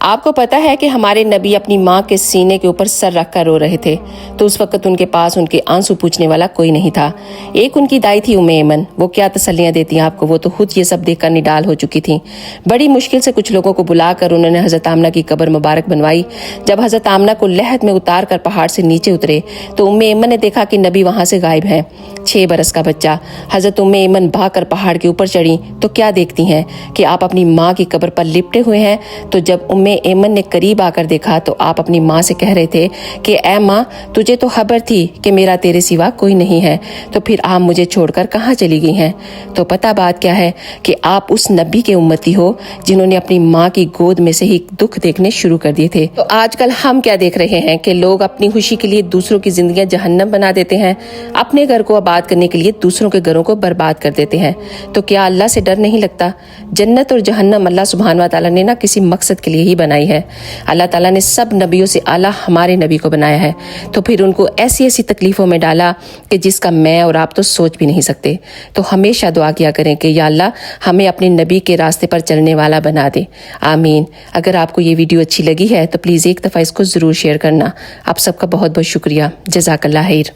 آپ کو پتا ہے کہ ہمارے نبی اپنی ماں کے سینے کے اوپر سر رکھ کر رو رہے تھے تو اس وقت ان کے پاس ان کے آنسو پوچھنے والا کوئی نہیں تھا۔ ایک ان کی دائی تھی ایمن، وہ کیا تسلیاں دیتی ہیں آپ کو، وہ تو خود یہ سب دیکھ کر نڈال ہو چکی تھیں۔ بڑی مشکل سے کچھ لوگوں کو بلا کر انہوں نے حضرت آمنہ کی قبر مبارک بنوائی۔ جب حضرت آمنہ کو لحد میں اتار کر پہاڑ سے نیچے اترے تو ایمن نے دیکھا کہ نبی وہاں سے غائب ہیں۔ 6 برس کا بچہ۔ حضرت ایمن بھاگ کر پہاڑ کے اوپر چڑھی تو کیا دیکھتی ہیں کہ آپ اپنی ماں کی قبر پر لپٹے ہوئے ہیں۔ تو جب ایمن نے قریب آ کر دیکھا تو آپ اپنی ماں سے کہہ رہے تھے کہ اے ماں، تجھے تو خبر تھی کہ میرا تیرے سوا کوئی نہیں ہے، تو پھر آپ مجھے چھوڑ کر کہاں چلی گئی ہیں؟ تو پتہ بات کیا ہے کہ آپ اس نبی کے امتی ہو جنہوں نے اپنی ماں کی گود میں سے ہی دکھ دیکھنے شروع کر دیے تھے۔ تو آج کل ہم کیا دیکھ رہے ہیں کہ لوگ اپنی خوشی کے لیے دوسروں کی زندگیاں جہنم بنا دیتے ہیں، اپنے گھر کو آباد کرنے کے لیے دوسروں کے گھروں کو برباد کر دیتے ہیں۔ تو کیا اللہ سے ڈر نہیں لگتا؟ جنت اور جہنم اللہ سبحانہ و تعالیٰ نے کسی مقصد کے لیے ہی بنائی ہے۔ اللہ تعالیٰ نے سب نبیوں سے اعلیٰ ہمارے نبی کو بنایا ہے، تو پھر ان کو ایسی ایسی تکلیفوں میں ڈالا کہ جس کا میں اور آپ تو سوچ بھی نہیں سکتے۔ تو ہمیشہ دعا کیا کریں کہ یا اللہ ہمیں اپنے نبی کے راستے پر چلنے والا بنا دے، آمین۔ اگر آپ کو یہ ویڈیو اچھی لگی ہے تو پلیز ایک دفعہ اس کو ضرور شیئر کرنا۔ آپ سب کا بہت بہت شکریہ، جزاک اللہ خیر۔